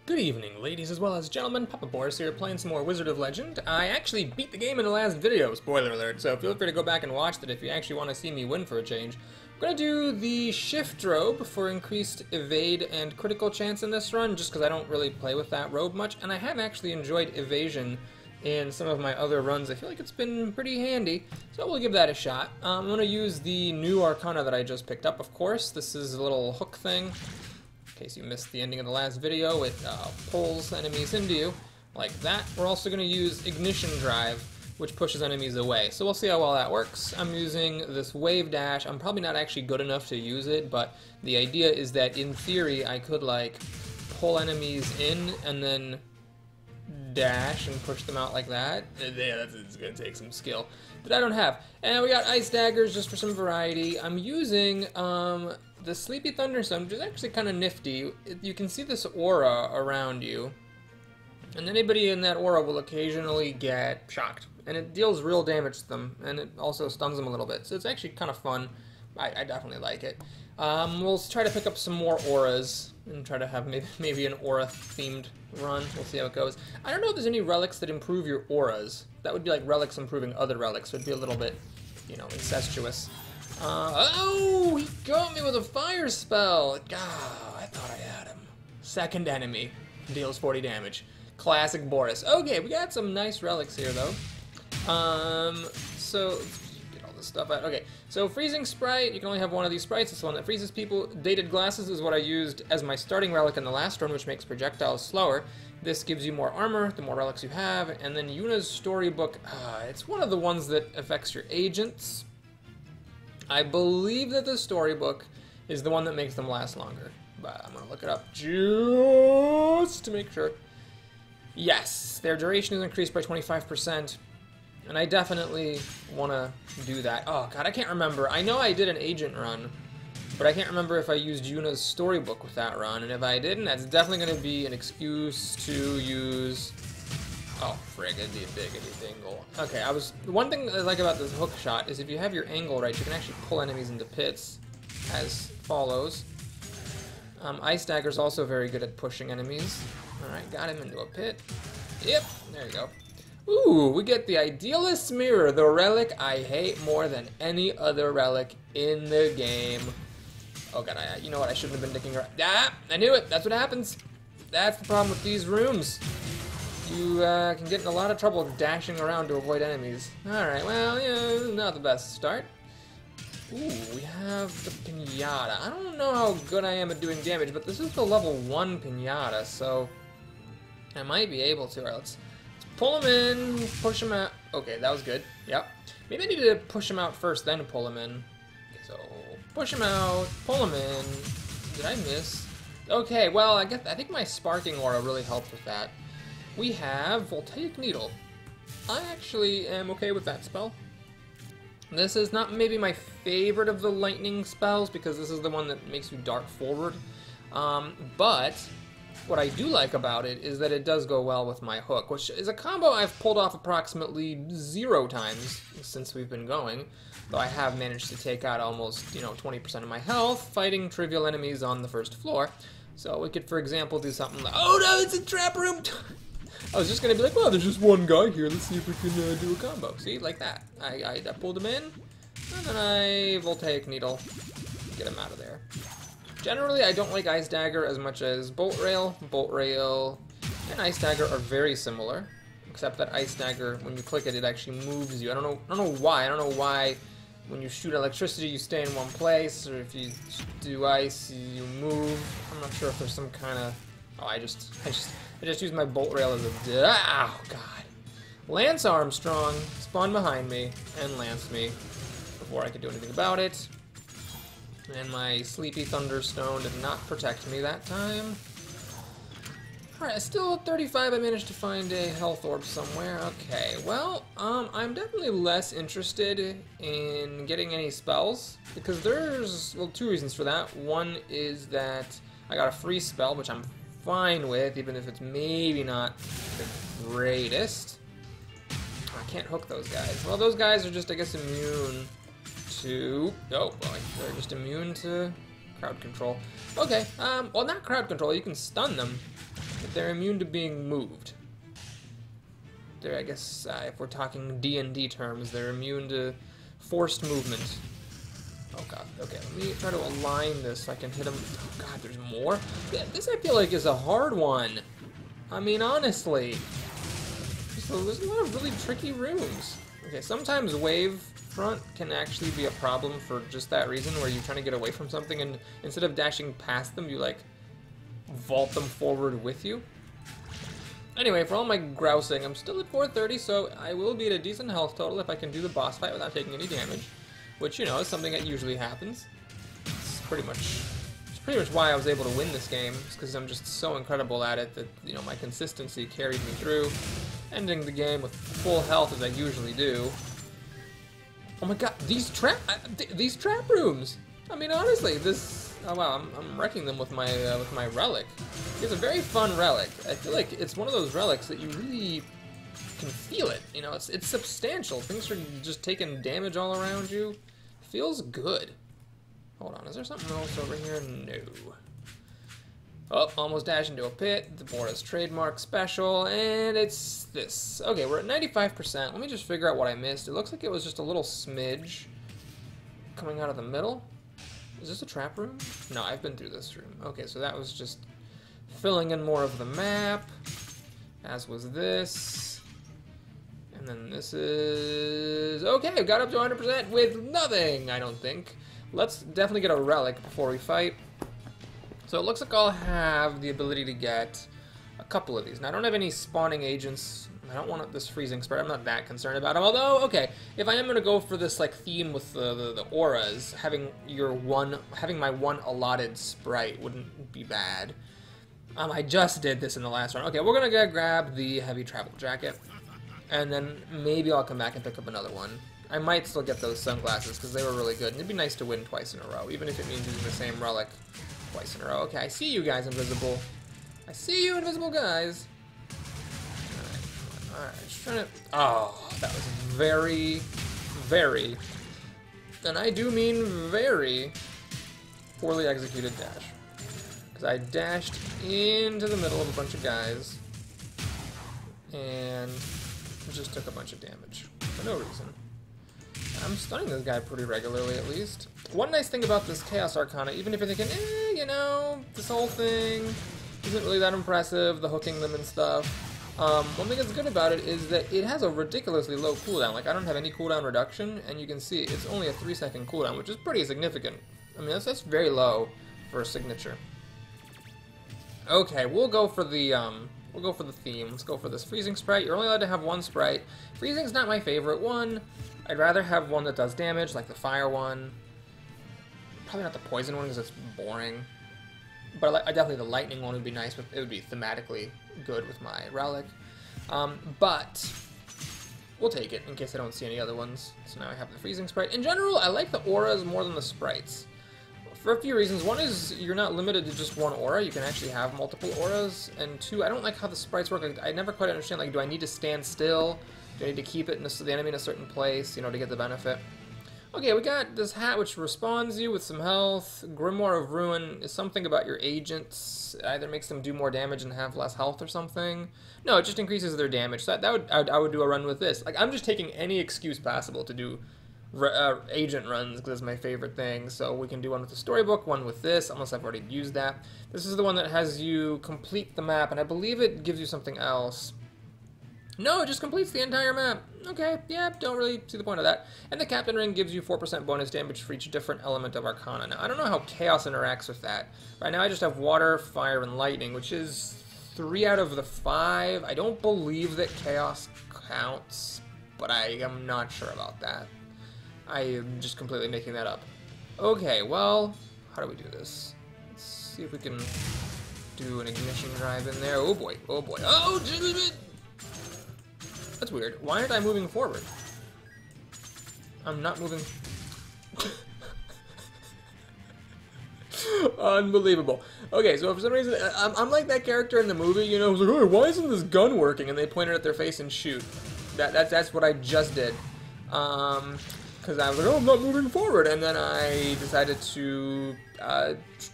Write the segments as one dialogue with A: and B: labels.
A: Good evening, ladies as well as gentlemen. Papa Boris here, playing some more Wizard of Legend. I actually beat the game in the last video, spoiler alert, so feel free to go back and watch that if you actually want to see me win for a change. I'm going to do the Shift Robe for increased evade and critical chance in this run, just because I don't really play with that robe much, and I have actually enjoyed evasion in some of my other runs. I feel like it's been pretty handy, so we'll give that a shot. I'm going to use the new Arcana that I just picked up, of course. This is a little hook thing. In case you missed the ending of the last video, it pulls enemies into you, like that. We're also going to use Ignition Drive, which pushes enemies away. So we'll see how well that works. I'm using this Wave Dash. I'm probably not actually good enough to use it, but the idea is that in theory I could like pull enemies in and then dash and push them out like that. Yeah, it's going to take some skill that I don't have. And we got Ice Daggers just for some variety. I'm using the Sleepy Thunderstone, which is actually kind of nifty. You can see this aura around you, and anybody in that aura will occasionally get shocked, and it deals real damage to them, and it also stuns them a little bit, so it's actually kind of fun. I definitely like it. We'll try to pick up some more auras and try to have maybe an aura-themed run. We'll see how it goes. I don't know if there's any relics that improve your auras. That would be like relics improving other relics, so it'd be a little bit, you know, incestuous. Oh, he got me with a fire spell. Ah, I thought I had him. Second enemy. Deals 40 damage. Classic Boris. Okay, we got some nice relics here, though. So, let's get all this stuff out. Okay, so Freezing Sprite. You can only have one of these sprites. It's the one that freezes people. Dated Glasses is what I used as my starting relic in the last run, which makes projectiles slower. This gives you more armor, the more relics you have. And then Yuna's Storybook. It's one of the ones that affects your agents. I believe that the storybook is the one that makes them last longer, but I'm gonna look it up just to make sure. Yes, their duration is increased by 25%, and I definitely want to do that. Oh god, I can't remember. I know I did an agent run, but I can't remember if I used Yuna's storybook with that run, and if I didn't, that's definitely going to be an excuse to use... Oh, friggity diggity dingle. Okay, one thing I like about this hook shot is if you have your angle right, you can actually pull enemies into pits, as follows. Ice Dagger's also very good at pushing enemies. Alright, got him into a pit. Yep, there you go. Ooh, we get the Idealist's Mirror, the relic I hate more than any other relic in the game. Oh god, you know what, I shouldn't have been dicking around. Ah, I knew it, that's what happens. That's the problem with these rooms. You can get in a lot of trouble dashing around to avoid enemies. Alright, well, yeah, not the best start. Ooh, we have the Pinata. I don't know how good I am at doing damage, but this is the level 1 Pinata, so I might be able to. Alright, let's pull him in, push him out. Okay, that was good. Yep. Maybe I need to push him out first, then pull him in. Okay, so push him out, pull him in. Did I miss? Okay, well, I think my Sparking Aura really helped with that. We have Voltaic Needle. I actually am okay with that spell. This is not maybe my favorite of the lightning spells because this is the one that makes you dart forward. But what I do like about it is that it does go well with my hook, which is a combo I've pulled off approximately 0 times since we've been going. Though I have managed to take out almost, 20% of my health fighting trivial enemies on the first floor. So we could, for example, do something like, oh no, it's a trap room! I was just gonna be like, well, there's just one guy here. Let's see if we can do a combo. See, like that. I pulled him in, and then I Voltaic Needle, get him out of there. Generally, I don't like Ice Dagger as much as Bolt Rail. Bolt Rail and Ice Dagger are very similar, except that Ice Dagger, when you click it, it actually moves you. I don't know why. I don't know why. When you shoot electricity, you stay in one place, or if you do ice, you move. I'm not sure if there's some kind of. Oh, I just used my Bolt Rail as a... Oh, God. Lance Armstrong spawned behind me and lanced me before I could do anything about it. And my Sleepy Thunderstone did not protect me that time. Alright, still at 35, I managed to find a health orb somewhere. Okay, well, I'm definitely less interested in getting any spells, because there's, well, 2 reasons for that. One is that I got a free spell, which I'm fine with, even if it's maybe not the greatest. I can't hook those guys. Well, those guys are just, I guess, immune to... Oh, well, they're just immune to crowd control. Okay, well, not crowd control, you can stun them. But they're immune to being moved. They're, I guess, if we're talking D&D terms, they're immune to forced movement. Oh god, okay, let me try to align this so I can hit him. Oh god, there's more? Yeah, this I feel like is a hard one. I mean, honestly. So there's a lot of really tricky rooms. Okay, sometimes wave front can actually be a problem for just that reason, where you're trying to get away from something and instead of dashing past them, you like vault them forward with you. Anyway, for all my grousing, I'm still at 430, so I will be at a decent health total if I can do the boss fight without taking any damage. Which, you know, is something that usually happens. It's pretty much why I was able to win this game, because I'm just so incredible at it that, you know, my consistency carried me through, ending the game with full health as I usually do. Oh my god, these trap rooms! I mean, honestly, this... Oh wow, I'm wrecking them with my relic. It's a very fun relic. I feel like it's one of those relics that you really can feel it. You know, it's substantial. Things are just taking damage all around you. Feels good. Hold on, is there something else over here? No. Oh, almost dashed into a pit. The Bora's trademark special, and it's this. Okay, we're at 95%. Let me just figure out what I missed. It looks like it was just a little smidge coming out of the middle. Is this a trap room? No, I've been through this room. Okay, so that was just filling in more of the map, as was this. And then this is... Okay, I've got up to 100% with nothing, I don't think. Let's definitely get a relic before we fight. So it looks like I'll have the ability to get a couple of these. Now, I don't have any spawning agents. I don't want this freezing sprite. I'm not that concerned about them. Although, okay, if I am going to go for this like theme with the auras, having my one allotted sprite wouldn't be bad. I just did this in the last round. Okay, we're going to grab the heavy travel jacket. And then maybe I'll come back and pick up another one. I might still get those sunglasses because they were really good. And it'd be nice to win twice in a row, even if it means using the same relic twice in a row. Okay, I see you guys, invisible. I see you, invisible guys. Alright, just trying to... Oh, that was very, very, and I do mean very, poorly executed dash. Because I dashed into the middle of a bunch of guys and just took a bunch of damage for no reason. I'm stunning this guy pretty regularly, at least. One nice thing about this Chaos Arcana, even if you're thinking, you know, this whole thing isn't really that impressive, the hooking them and stuff, one thing that's good about it is that it has a ridiculously low cooldown. Like, I don't have any cooldown reduction, and you can see it's only a 3-second cooldown, which is pretty significant. I mean, that's very low for a signature. Okay, we'll go for the theme. Let's go for this freezing sprite. You're only allowed to have one sprite. Freezing's not my favorite one. I'd rather have one that does damage, like the fire one. Probably not the poison one because it's boring. But definitely the lightning one would be nice. It would be thematically good with my relic. But we'll take it in case I don't see any other ones. So now I have the freezing sprite. In general, I like the auras more than the sprites. For a few reasons. One is you're not limited to just one aura. You can actually have multiple auras. And two, I don't like how the sprites work. Like, I never quite understand, like, do I need to stand still? Do I need to keep it in the enemy in a certain place, you know, to get the benefit? Okay, we got this hat which respawns you with some health. Grimoire of Ruin is something about your agents. It either makes them do more damage and have less health or something. No, it just increases their damage. So I would do a run with this. Like, I'm just taking any excuse possible to do agent runs because it's my favorite thing. So we can do one with the storybook, one with this, unless I've already used that. This is the one that has you complete the map, and I believe it gives you something else. No, it just completes the entire map. Okay, yeah, don't really see the point of that. And the Captain Ring gives you 4% bonus damage for each different element of Arcana. Now, I don't know how Chaos interacts with that. Right now I just have Water, Fire, and Lightning, which is 3 out of the 5. I don't believe that Chaos counts, but I am not sure about that. I am just completely making that up. Okay, well, how do we do this? Let's see if we can do an ignition drive in there. Oh boy, oh boy. Oh, that's weird. Why aren't I moving forward? I'm not moving. Unbelievable. Okay, so for some reason, I'm like that character in the movie, you know, who's like, oh, why isn't this gun working? And they point it at their face and shoot. That's what I just did. because I was like, oh, I'm not moving forward, and then I decided to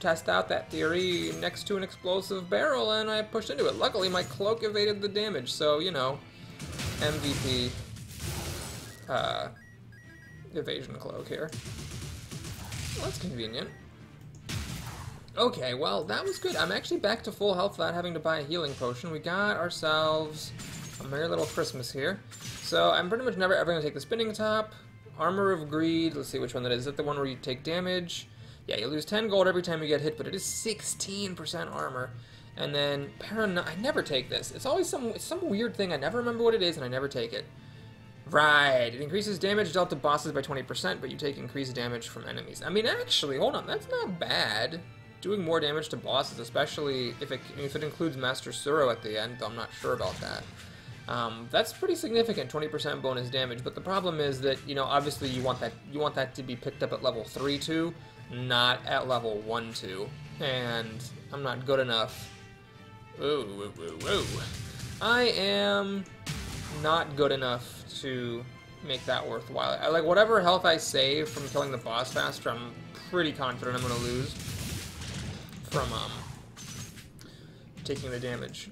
A: test out that theory next to an explosive barrel, and I pushed into it. Luckily, my cloak evaded the damage, so, you know, MVP evasion cloak here. Well, that's convenient. Okay, well, that was good. I'm actually back to full health without having to buy a healing potion. We got ourselves a merry little Christmas here. So I'm pretty much never ever going to take the spinning top. Armor of Greed, let's see which one that is. Is that the one where you take damage? Yeah, you lose 10 gold every time you get hit, but it is 16% armor. And then I never take this. It's always some weird thing. I never remember what it is, and I never take it. Right, it increases damage dealt to bosses by 20%, but you take increased damage from enemies. I mean, actually, hold on, that's not bad. Doing more damage to bosses, especially if it includes Master Suro at the end, though I'm not sure about that. That's pretty significant, 20% bonus damage. But the problem is that, you know, obviously you want that to be picked up at level 3-2, not at level 1-2, and I'm not good enough. Ooh. I am not good enough to make that worthwhile. Like, whatever health I save from killing the boss faster, I'm pretty confident I'm gonna lose from taking the damage.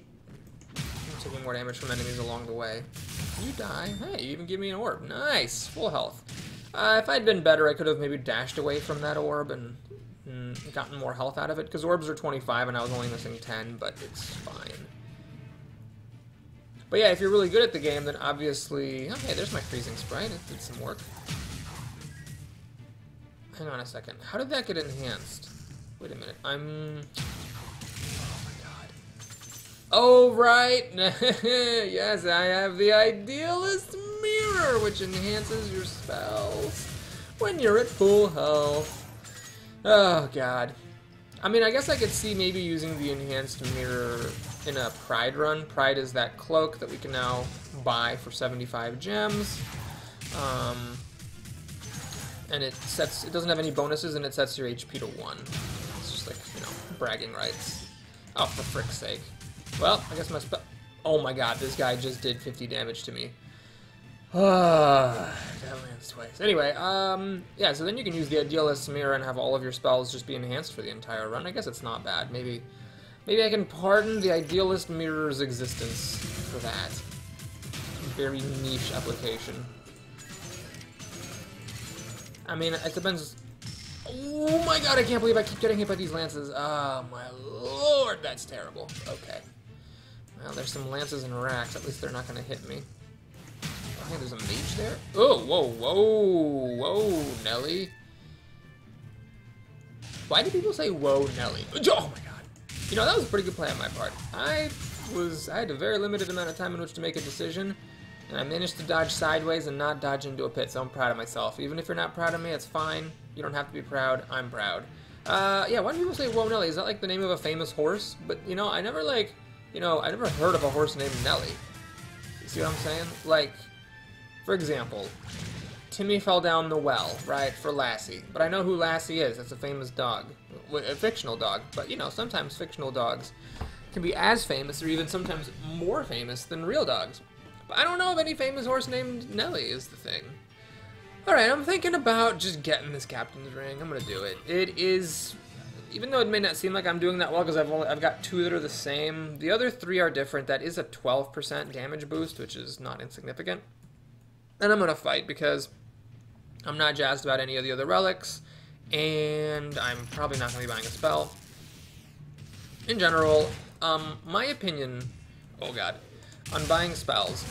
A: Taking more damage from enemies along the way. You die. Hey, you even give me an orb. Nice! Full health. If I'd been better, I could have maybe dashed away from that orb and gotten more health out of it, because orbs are 25 and I was only missing 10, but it's fine. But yeah, if you're really good at the game, then obviously... Okay, there's my freezing sprite. It did some work. Hang on a second. How did that get enhanced? Wait a minute. Oh my god. Oh, right! Yes, I have the Idealist Mirror, which enhances your spells when you're at full health. Oh god. I mean, I guess I could see maybe using the Enhanced Mirror in a Pride run. Pride is that cloak that we can now buy for 75 gems. And it doesn't have any bonuses, and it sets your HP to 1. It's just like, you know, bragging rights. Oh, for frick's sake. Well, I guess my spell... Oh my god, this guy just did 50 damage to me. That lands twice. Anyway, yeah, so then you can use the Idealist Mirror and have all of your spells just be enhanced for the entire run. I guess it's not bad. Maybe I can pardon the Idealist Mirror's existence for that. Very niche application. I mean, it depends. Oh my god, I can't believe I keep getting hit by these lances. Oh my lord, that's terrible. Okay. Well, there's some lances and racks. At least they're not going to hit me. Okay, there's a mage there. Oh, whoa, Nelly. Why do people say, whoa, Nelly? Oh my god. You know, that was a pretty good play on my part. I had a very limited amount of time in which to make a decision, and I managed to dodge sideways and not dodge into a pit, so I'm proud of myself. Even if you're not proud of me, it's fine. You don't have to be proud. I'm proud. Yeah, why do people say, whoa, Nelly? Is that like the name of a famous horse? But, you know, I never heard of a horse named Nelly. You see what I'm saying? Like, for example, Timmy fell down the well, right, for Lassie. But I know who Lassie is. That's a famous dog. A fictional dog. But, you know, sometimes fictional dogs can be as famous or even sometimes more famous than real dogs. But I don't know of any famous horse named Nelly is the thing. Alright, I'm thinking about just getting this captain's ring. I'm gonna do it. It is... Even though it may not seem like I'm doing that well because I've got 2 that are the same, the other 3 are different. That is a 12% damage boost, which is not insignificant. And I'm going to fight because I'm not jazzed about any of the other relics, and I'm probably not going to be buying a spell. In general, my opinion, oh god, on buying spells,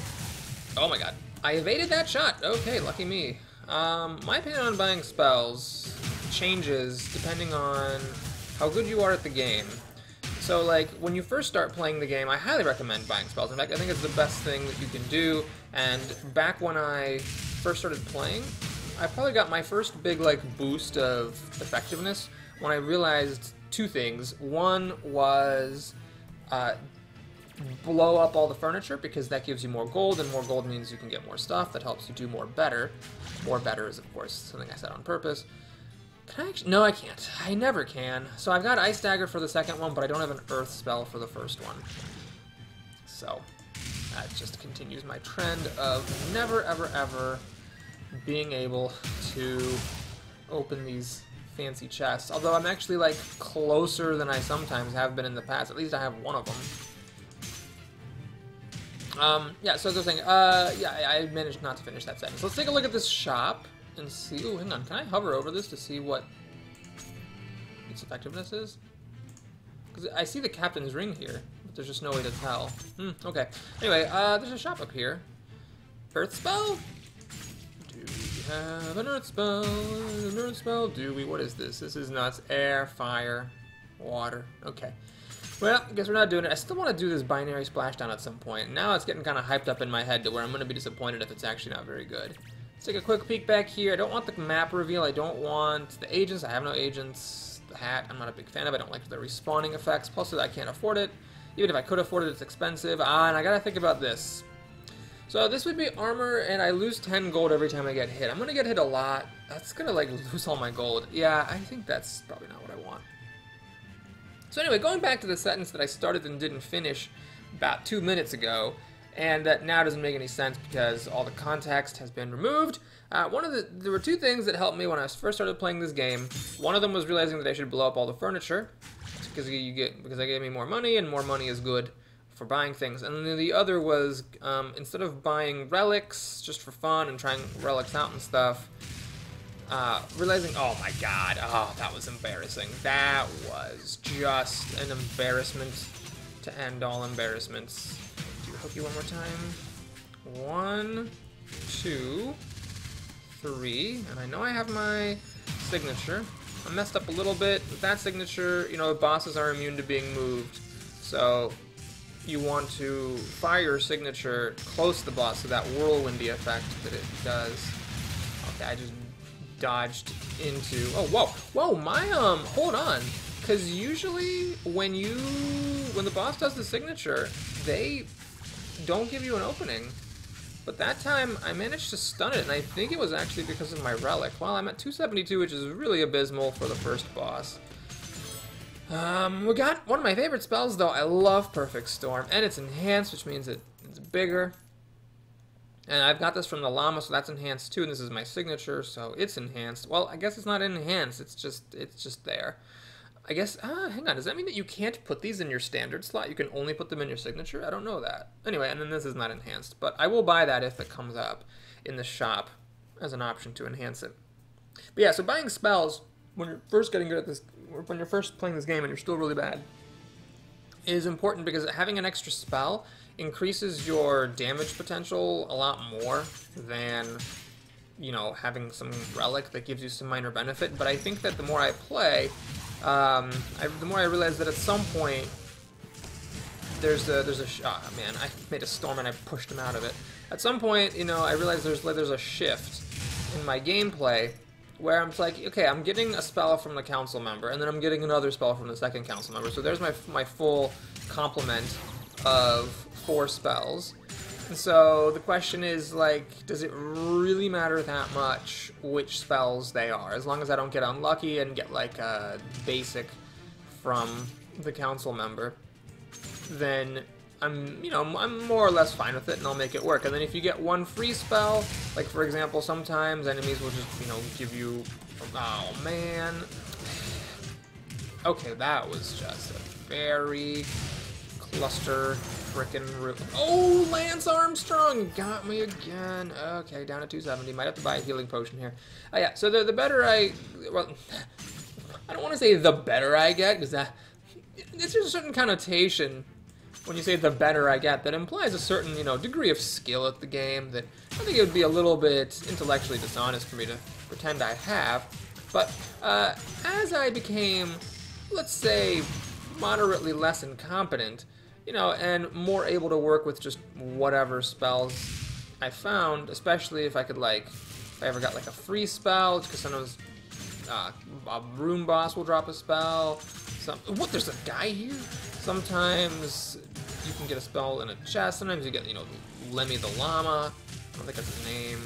A: oh my god, I evaded that shot. Okay, lucky me. My opinion on buying spells changes depending on how good you are at the game. So, like, when you first start playing the game, I highly recommend buying spells. In fact, I think it's the best thing that you can do. And back when I first started playing, I probably got my first big, like, boost of effectiveness when I realized 2 things. One was blow up all the furniture, because that gives you more gold, and more gold means you can get more stuff. That helps you do more better. More better is, of course, something I said on purpose. Can I actually? No, I can't. I never can. So I've got Ice Dagger for the second one, but I don't have an Earth spell for the first one. So that just continues my trend of never, ever, ever being able to open these fancy chests. Although I'm actually like closer than I sometimes have been in the past. At least I have one of them. Yeah, so as I was saying, yeah, I managed not to finish that sentence. Let's take a look at this shop and see. Ooh, hang on. Can I hover over this to see what its effectiveness is? Because I see the captain's ring here, but there's just no way to tell. Okay. Anyway, there's a shop up here. Earth spell? Do we have an earth spell? An earth spell? Do we? What is this? This is nuts. Air, fire, water. Okay. Well, I guess we're not doing it. I still want to do this binary splashdown at some point. Now it's getting kind of hyped up in my head to where I'm going to be disappointed if it's actually not very good. Let's take a quick peek back here. I don't want the map reveal. I don't want the agents. I have no agents. The hat, I'm not a big fan of. I don't like the respawning effects. Plus, I can't afford it. Even if I could afford it, it's expensive. And I got to think about this. So this would be armor, and I lose 10 gold every time I get hit. I'm going to get hit a lot. That's going to, like, lose all my gold. Yeah, I think that's probably not what I want. So anyway, going back to the sentence that I started and didn't finish about 2 minutes ago, and that now doesn't make any sense because all the context has been removed. There were two things that helped me when I first started playing this game. One of them was realizing that I should blow up all the furniture because they gave me more money, and more money is good for buying things. And then the other was instead of buying relics just for fun and trying relics out and stuff. Realizing, oh my god, oh, that was embarrassing. That was just an embarrassment to end all embarrassments. Do hook you one more time. 1, 2, 3, and I know I have my signature. I messed up a little bit with that signature. You know, bosses are immune to being moved, so you want to fire your signature close to the boss, so that whirlwindy effect that it does. Okay, I just dodged into, oh, whoa, my, hold on, because usually when the boss does the signature, they don't give you an opening, but that time I managed to stun it, and I think it was actually because of my relic. Well, I'm at 272, which is really abysmal for the first boss. We got one of my favorite spells, though. I love Perfect Storm, and it's enhanced, which means it's bigger. And I've got this from the llama, so that's enhanced too, and this is my signature, so it's enhanced. Well, I guess it's not enhanced, it's just there. I guess, hang on, does that mean that you can't put these in your standard slot? You can only put them in your signature? I don't know that. Anyway, and then this is not enhanced, but I will buy that if it comes up in the shop as an option to enhance it. But yeah, so buying spells, when you're first getting good at this, when you're first playing this game and you're still really bad, is important because having an extra spell increases your damage potential a lot more than, you know, having some relic that gives you some minor benefit. But I think that the more I play, the more I realize that at some point there's a oh man, I made a storm and I pushed him out of it. At some point, you know, I realize there's a shift in my gameplay where I'm like, okay, I'm getting a spell from the council member, and then I'm getting another spell from the second council member. So there's my full complement of 4 spells. And so the question is, like, does it really matter that much which spells they are? As long as I don't get unlucky and get, like, a basic from the council member, then I'm more or less fine with it, and I'll make it work. And then if you get one free spell, like, for example, sometimes enemies will just, you know, give you, oh, man. Okay, that was just a very cluster frickin' oh, Lance Armstrong got me again. Okay, down to 270. Might have to buy a healing potion here. Yeah, so the better well, I don't want to say the better I get, because there's a certain connotation when you say the better I get that implies a certain, you know, degree of skill at the game that I think it would be a little bit intellectually dishonest for me to pretend I have. But as I became, let's say, moderately less incompetent, you know, and more able to work with just whatever spells I found, especially if I could, like, if I ever got, like, a free spell, because sometimes a room boss will drop a spell. What, there's a guy here? Sometimes you can get a spell in a chest. Sometimes you get, you know, Lemmy the Llama. I don't think that's his name.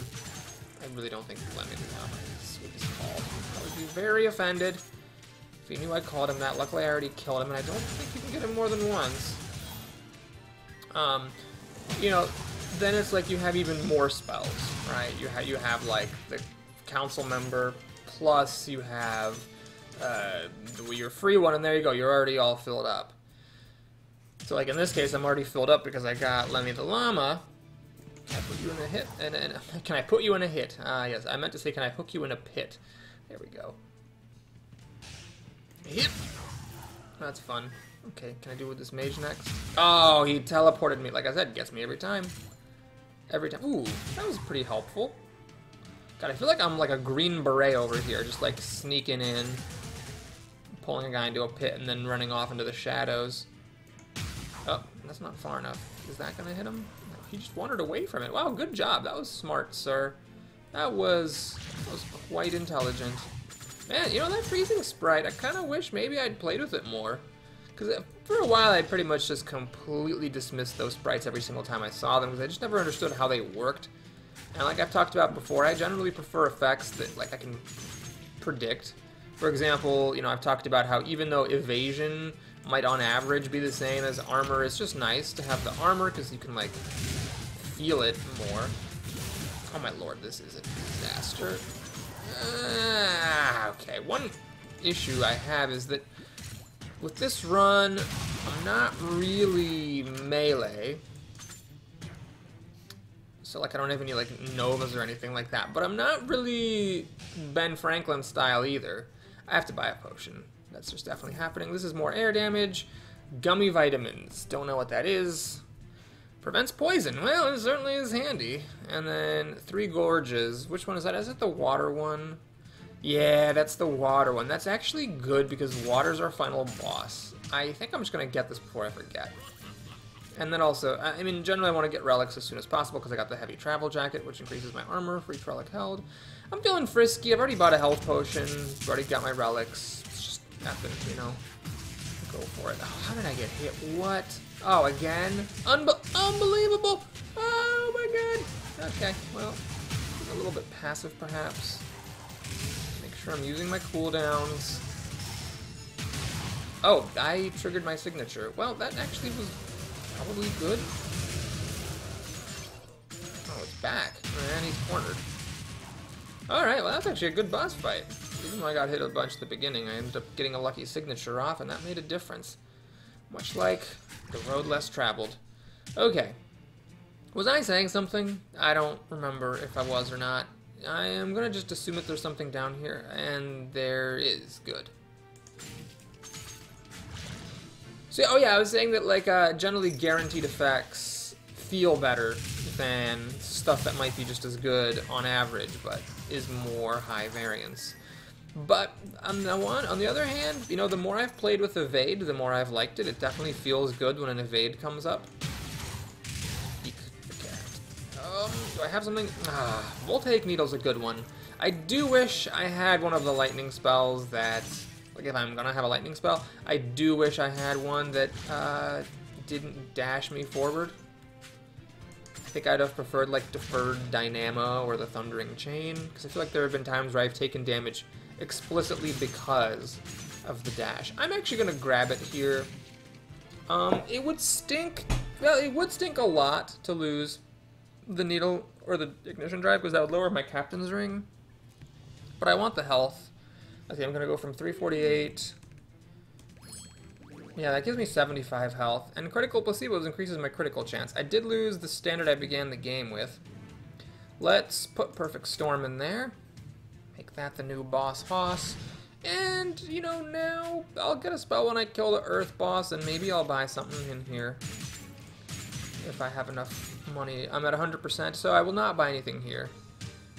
A: I really don't think Lemmy the Llama is what he's called. I would be very offended if he knew I called him that. Luckily, I already killed him, and I don't think you can get him more than once. You know, then it's like you have even more spells. right? You have like the council member, plus you have your free one, and there you go. You're already all filled up. So like in this case, I'm already filled up because I got Lemmy the llama. Can I put you in a hit? And can I put you in a hit? Yes, I meant to say, can I hook you in a pit? There we go. Hit. That's fun. Okay, can I do with this mage next? Oh, he teleported me. Like I said, gets me every time. Every time. Ooh, that was pretty helpful. God, I feel like I'm like a green beret over here, just like sneaking in, pulling a guy into a pit, and then running off into the shadows. Oh, that's not far enough. Is that gonna hit him? No, he just wandered away from it. Wow, good job. That was smart, sir. That was quite intelligent. Man, you know, that freezing sprite, I kind of wish maybe I'd played with it more. Because for a while, I pretty much just completely dismissed those sprites every single time I saw them, because I just never understood how they worked. And like I've talked about before, I generally prefer effects that like I can predict. For example, you know, I've talked about how even though evasion might on average be the same as armor, it's just nice to have the armor because you can like feel it more. Oh my lord, this is a disaster. Okay, one issue I have is that with this run, I'm not really melee. So like I don't have any like novas or anything like that, but I'm not really Ben Franklin style either. I have to buy a potion. That's just definitely happening. This is more air damage. Gummy vitamins. Don't know what that is. Prevents poison. Well, it certainly is handy. And then 3 gorges. Which one is that? Is it the water one? Yeah, that's the water one. That's actually good because water's our final boss. I think I'm just going to get this before I forget. And then also, I mean, generally I want to get relics as soon as possible because I got the heavy travel jacket, which increases my armor for each relic held. I'm feeling frisky. I've already bought a health potion. I've already got my relics. It's just nothing, you know. Go for it. Oh, how did I get hit? What? Oh, again? Unbelievable! Oh my god! Okay, well, a little bit passive perhaps. Make sure I'm using my cooldowns. Oh, I triggered my signature. Well, that actually was probably good. Oh, it's back. And he's cornered. Alright, well that's actually a good boss fight. Even though I got hit a bunch at the beginning, I ended up getting a lucky signature off, and that made a difference. Much like the road less traveled. Okay. Was I saying something? I don't remember if I was or not. I am going to just assume that there's something down here, and there is. Good. So, oh yeah, I was saying that, like, generally guaranteed effects feel better than stuff that might be just as good on average, but is more high variance. But on the other hand, you know, the more I've played with Evade, the more I've liked it. It definitely feels good when an Evade comes up. Eek, the cat. Do I have something? Voltaic Needle's a good one. I do wish I had one of the lightning spells that, like if I'm gonna have a lightning spell, I do wish I had one that didn't dash me forward. I think I'd have preferred like Deferred Dynamo or the Thundering Chain, because I feel like there have been times where I've taken damage explicitly because of the dash. I'm actually gonna grab it here. It would stink. Well, it would stink a lot to lose the needle or the ignition drive because that would lower my captain's ring. But I want the health. Okay, I'm gonna go from 348. Yeah, that gives me 75 health. And critical placebos increases my critical chance. I did lose the standard I began the game with. Let's put Perfect Storm in there. Make that the new boss hoss. And, you know, now I'll get a spell when I kill the Earth boss, and maybe I'll buy something in here. If I have enough money. I'm at 100%, so I will not buy anything here.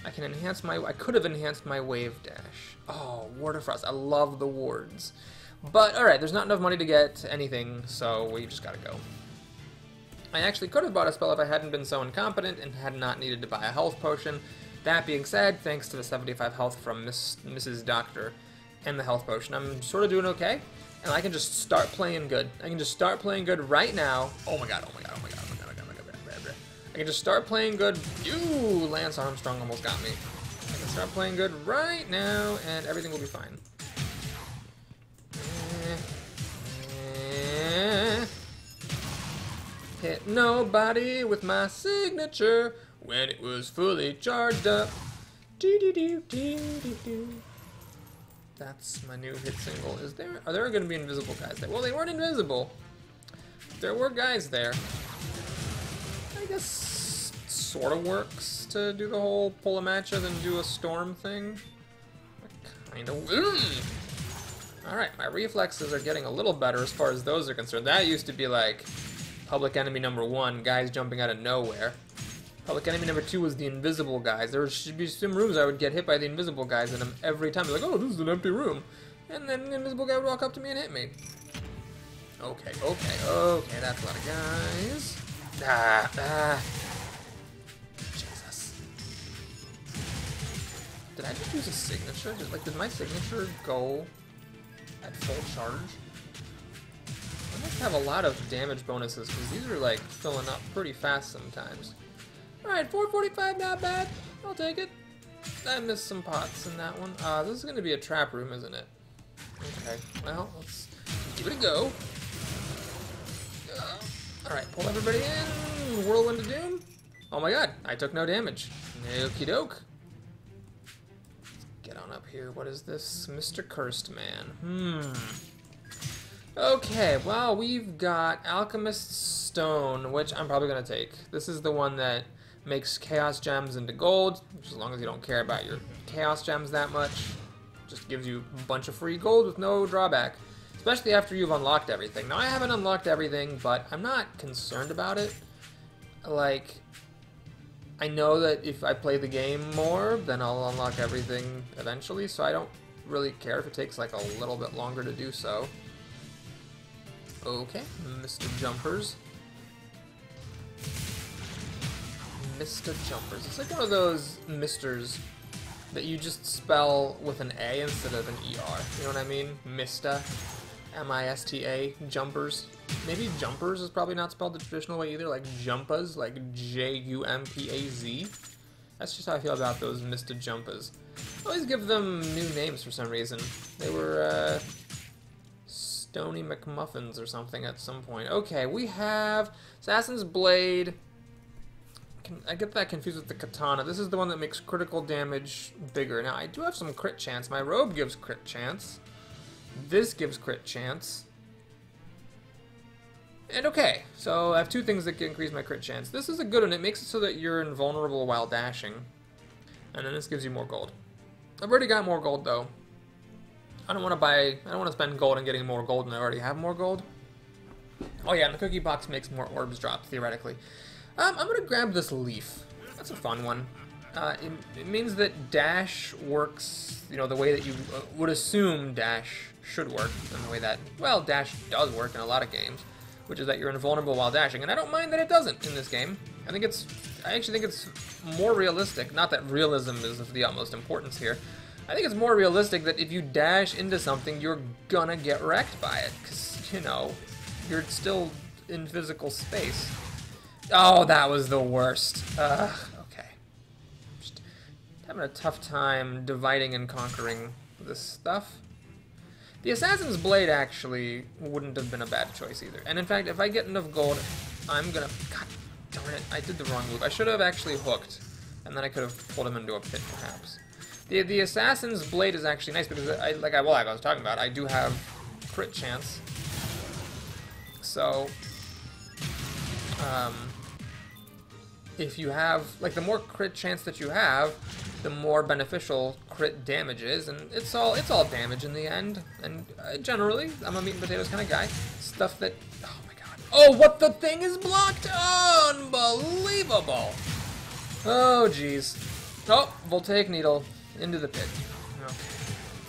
A: I can enhance my... I could have enhanced my Wave Dash. Oh, Ward of Frost. I love the wards. But, alright, there's not enough money to get anything, so we just gotta go. I actually could have bought a spell if I hadn't been so incompetent and had not needed to buy a health potion. That being said, thanks to the 75 health from Mrs. Doctor and the health potion, I'm sort of doing okay, and I can just start playing good. I can just start playing good right now. Oh my god, oh my god, oh my god, oh my god, oh my god, oh my god. I can just start playing good. Ooh, Lance Armstrong almost got me. I can start playing good right now, and everything will be fine. Hit nobody with my signature. when it was fully charged up. Do-do-do-do-do-do. That's my new hit single. Are there going to be invisible guys there? Well, they weren't invisible. There were guys there. I guess sort of works to do the whole pull a matcha then do a storm thing. Kind of. Alright, my reflexes are getting a little better as far as those are concerned. That used to be like Public Enemy #1, guys jumping out of nowhere. Public Enemy #2 was the invisible guys. There should be some rooms I would get hit by the invisible guys in them every time. They're like, oh, this is an empty room. And then the invisible guy would walk up to me and hit me. Okay, that's a lot of guys. Jesus. Did I just use a signature? Did my signature go at full charge? I must have a lot of damage bonuses, because these are like filling up pretty fast sometimes. Alright, 445, not bad. I'll take it. I missed some pots in that one. This is going to be a trap room, isn't it? Okay, well, let's give it a go. Alright, pull everybody in. Whirlwind of Doom. Oh my god, I took no damage. Okie doke. Let's get on up here. What is this? Mr. Cursed Man. Okay, well, we've got Alchemist's Stone, which I'm probably going to take. This is the one that makes Chaos Gems into gold, which as long as you don't care about your Chaos Gems that much, just gives you a bunch of free gold with no drawback. Especially after you've unlocked everything. Now, I haven't unlocked everything, but I'm not concerned about it. Like, I know that if I play the game more, then I'll unlock everything eventually, so I don't really care if it takes like a little bit longer to do so. Okay, Mr. Jumpers. Mr. Jumpers. It's like one of those misters that you just spell with an A instead of an ER. You know what I mean? Mista. M-I-S-T-A. Jumpers. Maybe Jumpers is probably not spelled the traditional way either, like Jumpas, like J-U-M-P-A-Z. That's just how I feel about those Mr. Jumpas. I always give them new names for some reason. They were, Stony McMuffins or something at some point. Okay, we have Assassin's Blade. I get that confused with the Katana. This is the one that makes critical damage bigger. Now, I do have some crit chance. My robe gives crit chance. This gives crit chance. And okay, so I have two things that can increase my crit chance. This is a good one. It makes it so that you're invulnerable while dashing. And then this gives you more gold. I've already got more gold, though. I don't want to spend gold on getting more gold when I already have more gold. Oh yeah, and the cookie box makes more orbs drop, theoretically. I'm going to grab this leaf. That's a fun one. It means that dash works, you know, the way that you would assume dash should work, and the way that, well, dash does work in a lot of games, which is that you're invulnerable while dashing, and I don't mind that it doesn't in this game. I actually think it's more realistic. Not that realism is of the utmost importance here. I think it's more realistic that if you dash into something, you're gonna get wrecked by it, because, you know, you're still in physical space. Oh, that was the worst. Okay. Just having a tough time dividing and conquering this stuff. The Assassin's Blade actually wouldn't have been a bad choice either. And in fact, if I get enough gold, I'm gonna... God darn it, I did the wrong move. I should have actually hooked, and then I could have pulled him into a pit, perhaps. The Assassin's Blade is actually nice because, like I was talking about, I do have crit chance. So... if you have, like, the more crit chance that you have, the more beneficial crit damage is, and it's all damage in the end. And generally, I'm a meat and potatoes kind of guy. Stuff that, oh my god. Oh, what the thing is blocked? Unbelievable. Oh, jeez. Oh, Voltaic Needle into the pit. Okay,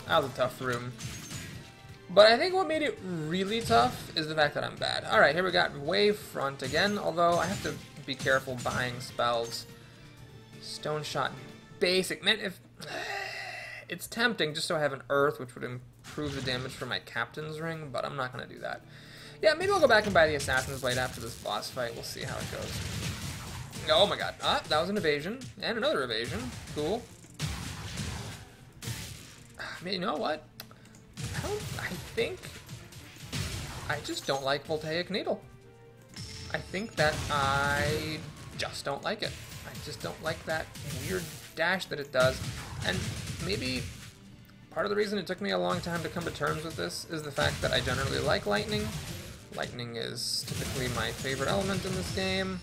A: that was a tough room. But I think what made it really tough is the fact that I'm bad. All right, here we got Wavefront again, although I have to be careful buying spells. Stone Shot Basic. Man, if it's tempting just so I have an Earth, which would improve the damage for my Captain's Ring, but I'm not going to do that. Yeah, maybe I'll go back and buy the Assassin's Blade after this boss fight. We'll see how it goes. Oh my god. Ah, that was an evasion. And another evasion. Cool. You know what? I think I just don't like Voltaic Needle. I think that I just don't like it. I just don't like that weird dash that it does. And maybe part of the reason it took me a long time to come to terms with this is the fact that I generally like lightning. Lightning is typically my favorite element in this game.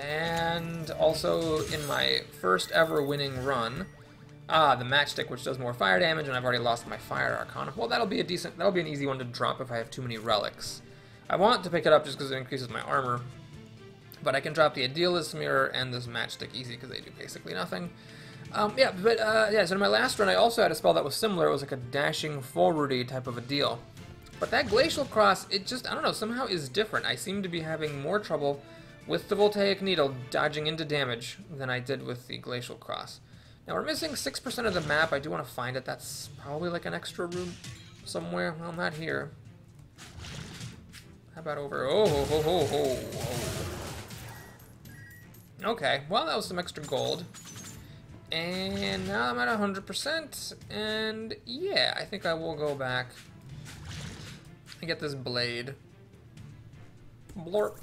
A: And also in my first ever winning run, the matchstick, which does more fire damage, and I've already lost my fire arcana. Well, that'll be an easy one to drop if I have too many relics. I want to pick it up just because it increases my armor, but I can drop the Idealist Mirror and this matchstick easy because they do basically nothing. Yeah, so in my last run I also had a spell that was similar. It was like a dashing forwardy type of a deal. But that Glacial Cross, it just, I don't know, somehow is different. I seem to be having more trouble with the Voltaic Needle dodging into damage than I did with the Glacial Cross. Now we're missing 6% of the map. I do want to find it. That's probably like an extra room somewhere. Well, not here. How about over? Oh. Okay, well that was some extra gold. And now I'm at 100%, and yeah, I think I will go back and get this blade. Blorp.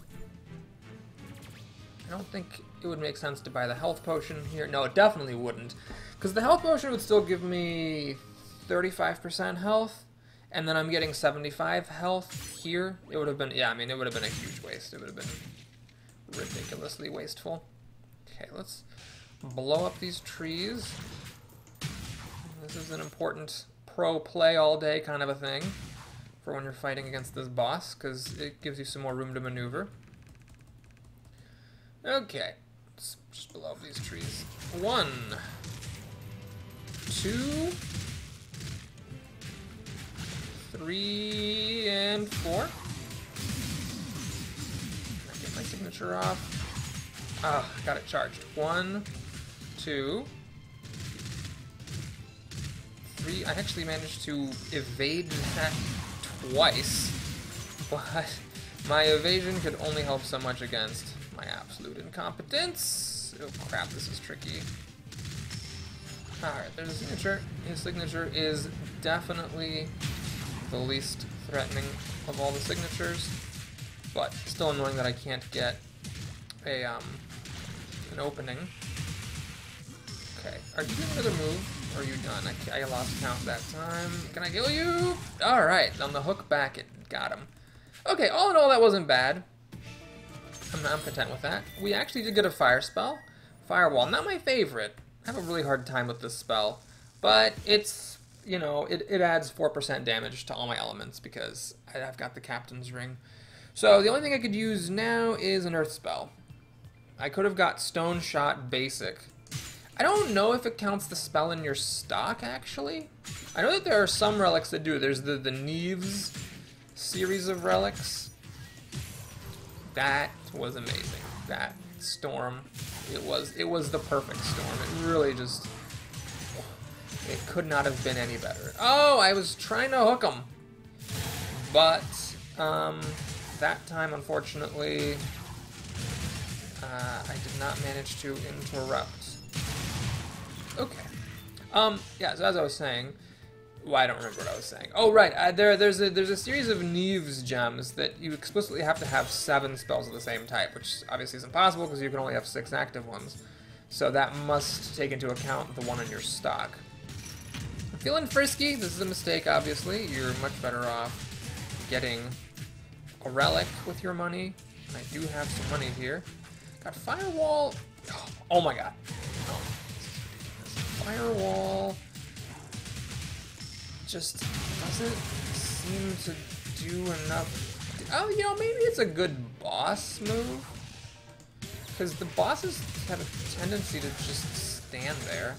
A: I don't think it would make sense to buy the health potion here. No, it definitely wouldn't, because the health potion would still give me 35% health, and then I'm getting 75 health here. It would have been, yeah, I mean, it would have been a huge waste. It would have been ridiculously wasteful. Okay, let's blow up these trees. This is an important pro play all day kind of a thing for when you're fighting against this boss, because it gives you some more room to maneuver. Okay, let's just blow up these trees. 1, 2, 3, and 4. Get my signature off. Ah, got it charged. 1, 2, 3. I actually managed to evade that twice, but my evasion could only help so much against my absolute incompetence. Oh crap, this is tricky. Alright, there's a signature. His signature is definitely the least threatening of all the signatures, but still annoying that I can't get a an opening. Okay, are you doing another move, or are you done? I lost count that time. Can I kill you? Alright, on the hook back, it got him. Okay, all in all, that wasn't bad. I'm content with that. We actually did get a fire spell. Firewall, not my favorite. I have a really hard time with this spell, but it's, you know, it adds 4% damage to all my elements because I've got the Captain's Ring. So the only thing I could use now is an Earth spell. I could have got Stone Shot Basic. I don't know if it counts the spell in your stock, actually. I know that there are some relics that do. There's the Neves series of relics. That was amazing. That storm, it was the perfect storm. It really just, it could not have been any better. Oh, I was trying to hook him, but that time, unfortunately, I did not manage to interrupt. Okay. Yeah, so as I was saying, well, I don't remember what I was saying. Oh, right, there's a series of Neves gems that you explicitly have to have 7 spells of the same type, which obviously is impossible because you can only have 6 active ones. So that must take into account the one in your stock. I'm feeling frisky. This is a mistake, obviously. You're much better off getting a relic with your money. I do have some money here. Got Firewall. Oh my god. Oh. Firewall just doesn't seem to do enough. Oh, you know, maybe it's a good boss move. Because the bosses have a tendency to just stand there.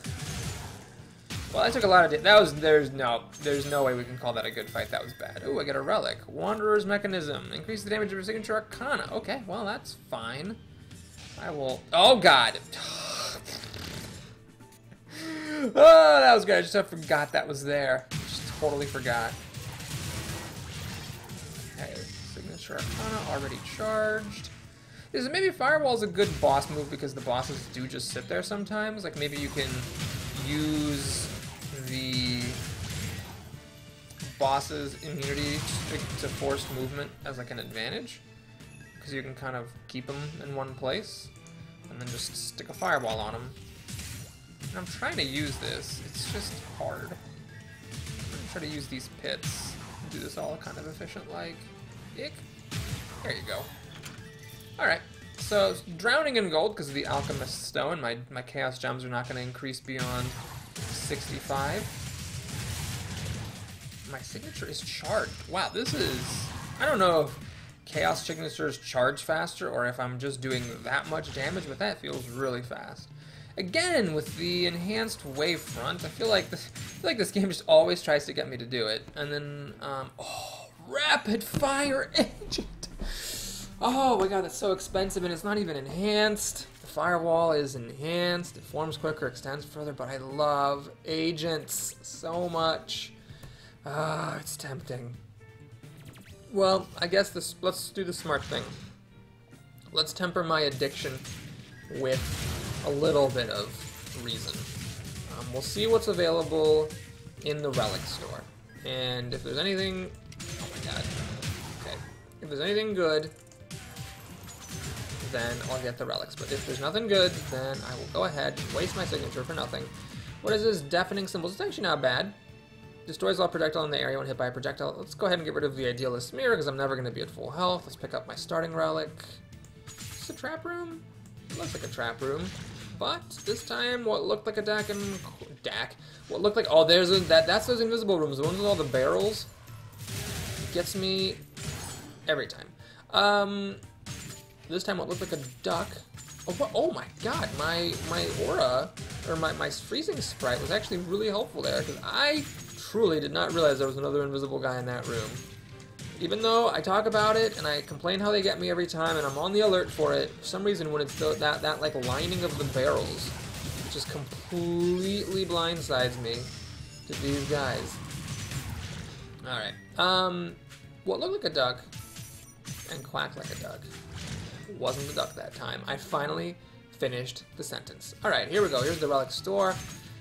A: Well, I took a lot of there's no way we can call that a good fight. That was bad. Ooh, I get a relic. Wanderer's Mechanism. Increase the damage of your signature arcana. Okay, well, that's fine. I will... Oh, God! Oh, that was good. I just forgot that was there. Just totally forgot. Okay, signature arcana already charged. Maybe Firewall's a good boss move because the bosses do just sit there sometimes. Like, maybe you can use the boss's immunity to forced movement as like an advantage. because you can kind of keep them in one place, and then just stick a fireball on them. And I'm trying to use this, it's just hard. I'm gonna try to use these pits, do this all kind of efficient like. Ick. There you go. Alright, so drowning in gold because of the Alchemist Stone. My Chaos Gems are not going to increase beyond 65. My signature is charged. Wow, this is... I don't know if Chaos Signatures charge faster or if I'm just doing that much damage, but that feels really fast. Again, with the enhanced wavefront, I feel like this game just always tries to get me to do it. And then, oh, Rapid Fire Agent! Oh my god, that's so expensive and it's not even enhanced. The firewall is enhanced, it forms quicker, extends further, but I love agents so much. Ah, it's tempting. Well, I guess let's do the smart thing. Let's temper my addiction with a little bit of reason. We'll see what's available in the relic store. And if there's anything... Oh my god. Okay. If there's anything good, then I'll get the relics. But if there's nothing good, then I will go ahead and waste my signature for nothing. What is this? Deafening Symbols. It's actually not bad. Destroys all projectile in the area when hit by a projectile. Let's go ahead and get rid of the Idealist Mirror because I'm never going to be at full health. Let's pick up my starting relic. Is this a trap room? It looks like a trap room. But this time, what looked like a what looked like... Oh, that's those invisible rooms. The ones with all the barrels. Gets me every time. This time what looked like a duck. Oh my god, my aura, or my freezing sprite was actually really helpful there, because I truly did not realize there was another invisible guy in that room. Even though I talk about it, and I complain how they get me every time, and I'm on the alert for it, for some reason when it's that like lining of the barrels, it just completely blindsides me to these guys. Alright, what looked like a duck, and quacked like a duck, wasn't a duck that time. I finally finished the sentence. Alright, here we go. Here's the relic store.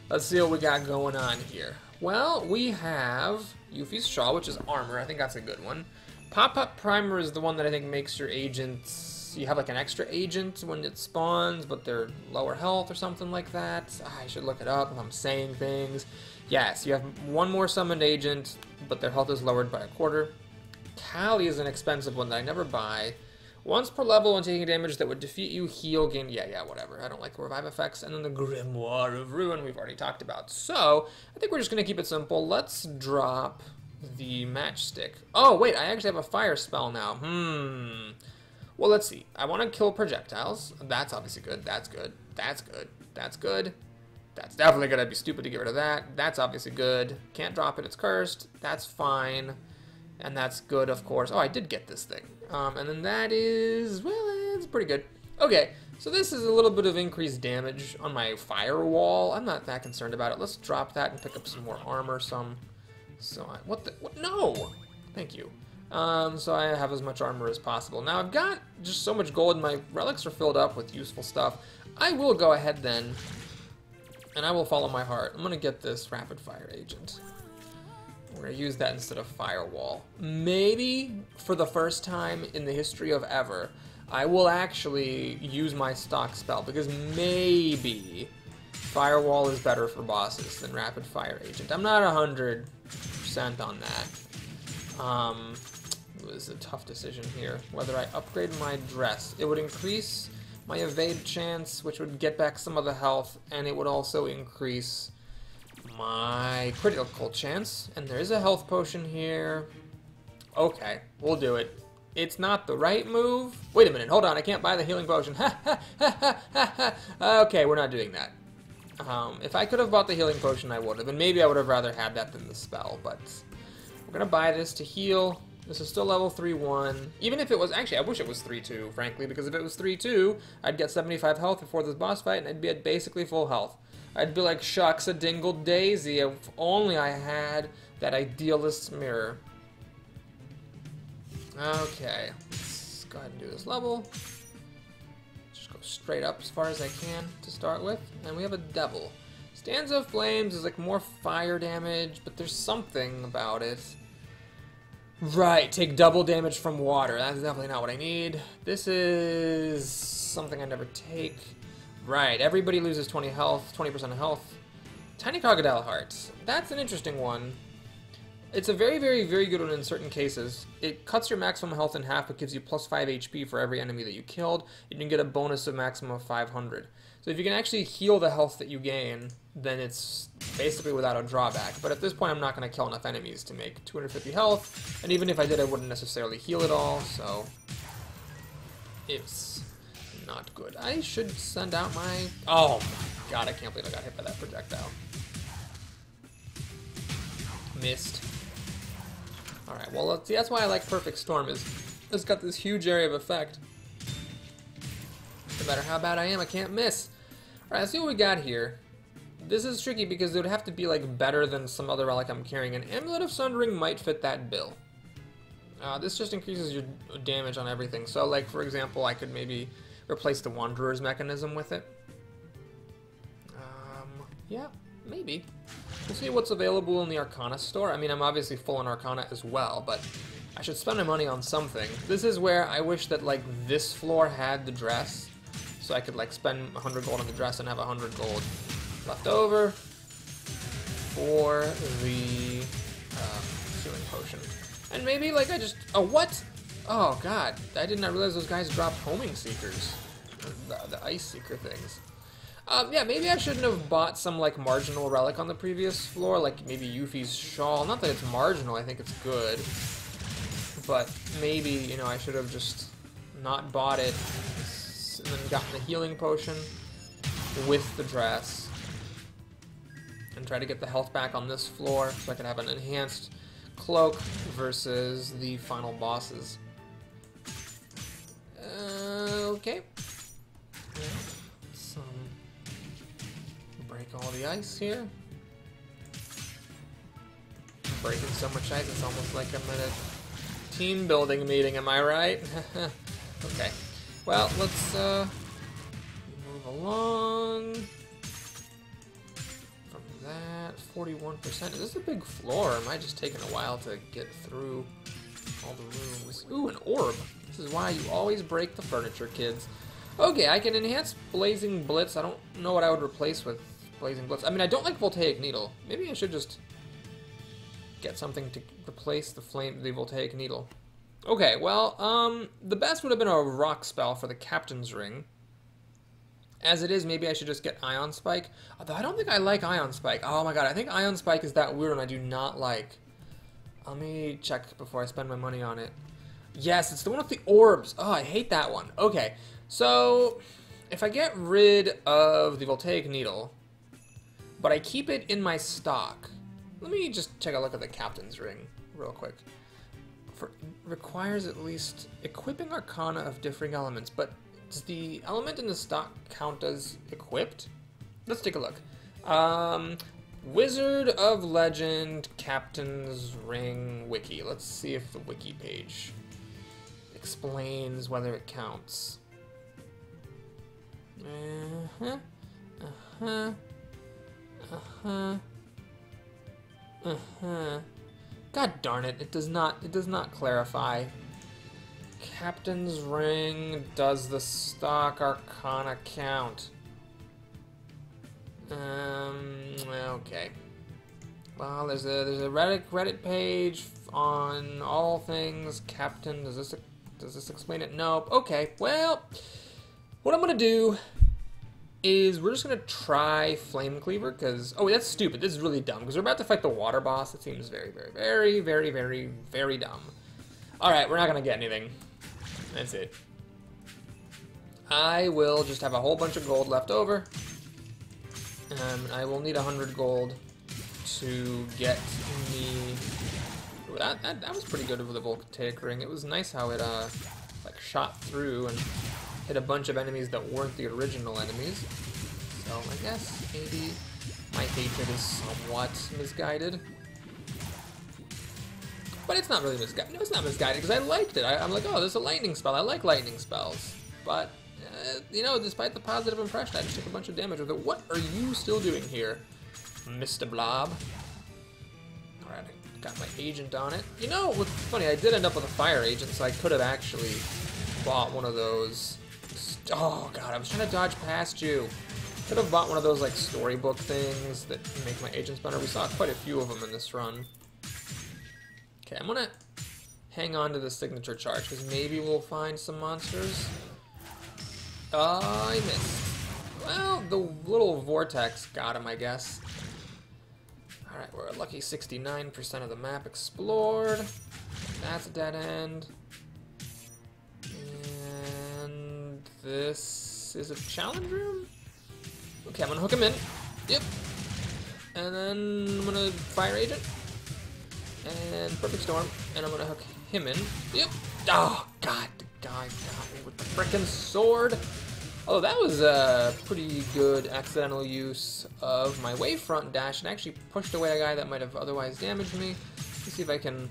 A: Let's see what we got going on here. Well, we have Yuffie's Shawl, which is armor. I think that's a good one. Pop-Up Primer is the one that I think makes your agents... You have like an extra agent when it spawns, but they're lower health or something like that. I should look it up if I'm saying things. Yes, you have one more summoned agent, but their health is lowered by a quarter. Kali is an expensive one that I never buy. Once per level when taking damage that would defeat you, heal, gain... Yeah, whatever. I don't like the revive effects. And then the Grimoire of Ruin we've already talked about. So, I think we're just going to keep it simple. Let's drop the matchstick. Oh, wait, I actually have a fire spell now. Well, let's see. I want to kill projectiles. That's obviously good. That's good. That's good. That's good. That's definitely good. I'd be stupid to get rid of that. That's obviously good. Can't drop it. It's cursed. That's fine. And that's good, of course. Oh, I did get this thing. And then that is, well, it's pretty good. Okay, so this is a little bit of increased damage on my firewall. I'm not that concerned about it. Let's drop that and pick up some more armor. What? No! Thank you. So I have as much armor as possible. Now I've got just so much gold, and my relics are filled up with useful stuff. I will go ahead then, and I will follow my heart. I'm gonna get this rapid fire agent. We're going to use that instead of firewall. Maybe, for the first time in the history of ever, I will actually use my stock spell, because maybe firewall is better for bosses than rapid fire agent. I'm not 100% on that. It was a tough decision here. Whether I upgrade my dress. It would increase my evade chance, which would get back some of the health, and it would also increase my critical chance, and there is a health potion here. Okay, we'll do it. It's not the right move. Wait a minute, hold on, I can't buy the healing potion. Okay, we're not doing that. If I could have bought the healing potion, I would have, and maybe I would have rather had that than the spell, but we're gonna buy this to heal. This is still level 3-1. Even if it was, actually, I wish it was 3-2, frankly, because if it was 3-2, I'd get 75 health before this boss fight, and I'd be at basically full health. I'd be like, shucks a dingle daisy, if only I had that Idealist's Mirror. Okay, let's go ahead and do this level. Just go straight up as far as I can to start with. And we have a Devil. Stanza of Flames is like more fire damage, but there's something about it. Right, take double damage from water. That's definitely not what I need. This is something I never take. Right, everybody loses 20 health, 20% of health. Tiny Crocodile Hearts. That's an interesting one. It's a very, very, very good one in certain cases. It cuts your maximum health in half, but gives you plus 5 HP for every enemy that you killed. You can get a bonus of maximum of 500. So if you can actually heal the health that you gain, then it's basically without a drawback. But at this point, I'm not going to kill enough enemies to make 250 health. And even if I did, I wouldn't necessarily heal it all, so it's not good. I should send out my... Oh my god, I can't believe I got hit by that projectile. Missed. Alright, well, let's see, that's why I like Perfect Storm, is it's got this huge area of effect. No matter how bad I am, I can't miss. Alright, let's see what we got here. This is tricky because it would have to be like better than some other relic I'm carrying. An Amulet of Sundering might fit that bill. This just increases your damage on everything. So, like, for example, I could maybe replace the Wanderer's Mechanism with it. Yeah, maybe. We'll see what's available in the Arcana store. I mean, I'm obviously full on Arcana as well, but I should spend my money on something. This is where I wish that, like, this floor had the dress. So I could, like, spend 100 gold on the dress and have 100 gold left over for the healing potion. And maybe, like, I just... Oh, what? Oh, God. I did not realize those guys dropped Homing Seekers. The Ice Seeker things. Yeah, maybe I shouldn't have bought some, like, marginal relic on the previous floor, like maybe Yuffie's Shawl. Not that it's marginal, I think it's good. But maybe, you know, I should have just not bought it and then gotten the healing potion with the dress. And try to get the health back on this floor so I can have an enhanced cloak versus the final bosses. Okay. Break all the ice here. I'm breaking so much ice, it's almost like I'm at a team building meeting, am I right? Okay. Well, let's move along. From that, 41%. Is this a big floor, or am I just taking a while to get through all the rooms? Ooh, an orb. This is why you always break the furniture, kids. Okay, I can enhance Blazing Blitz. I don't know what I would replace with Blazing Blitz. I mean, I don't like Voltaic Needle. Maybe I should just get something to replace the Voltaic Needle. Okay, well, the best would have been a rock spell for the Captain's Ring. As it is, maybe I should just get Ion Spike. Although I don't think I like Ion Spike. Oh my god, I think Ion Spike is that weird and I do not like. Let me check before I spend my money on it. Yes, it's the one with the orbs. Oh, I hate that one. Okay, so if I get rid of the Voltaic Needle, but I keep it in my stock. Let me just take a look at the Captain's Ring real quick. Requires at least equipping Arcana of differing elements, but does the element in the stock count as equipped? Let's take a look. Wizard of Legend Captain's Ring Wiki. Let's see if the wiki page explains whether it counts. God darn it, it does not clarify. Captain's Ring, does the stock Arcana count? Okay. Well, there's a Reddit page on all things Captain. Does this explain it? Nope. Okay. Well, what I'm gonna do is we're just gonna try Flame Cleaver, because oh, that's stupid. This is really dumb because we're about to fight the water boss. It seems very, very, very, very, very, very dumb. All right, we're not gonna get anything. That's it. I will just have a whole bunch of gold left over. I will need 100 gold to get me. Ooh, that was pretty good with the Voltaic Ring. It was nice how it like shot through and hit a bunch of enemies that weren't the original enemies. So I guess maybe my hatred is somewhat misguided. But it's not really misguided. No, it's not misguided because I liked it. I'm like, oh, there's a lightning spell. I like lightning spells. But, you know, despite the positive impression, I just took a bunch of damage with it. What are you still doing here, Mr. Blob? Alright, Got my agent on it. You know, what's funny, I did end up with a fire agent, so I could have actually bought one of those. Oh god, I was trying to dodge past you. Could have bought one of those like storybook things that make my agents better. We saw quite a few of them in this run. Okay, I'm gonna hang on to the signature charge because maybe we'll find some monsters. I missed. Well, the little vortex got him, I guess. Alright, we're a lucky 69% of the map explored. That's a dead end. And this is a challenge room? Okay, I'm gonna hook him in. Yep. And then I'm gonna fire agent. And perfect storm. And I'm gonna hook him in. Yep. Oh, god, the guy got me with the frickin' sword. Oh, that was a pretty good accidental use of my wavefront dash and actually pushed away a guy that might have otherwise damaged me. Let's see if I can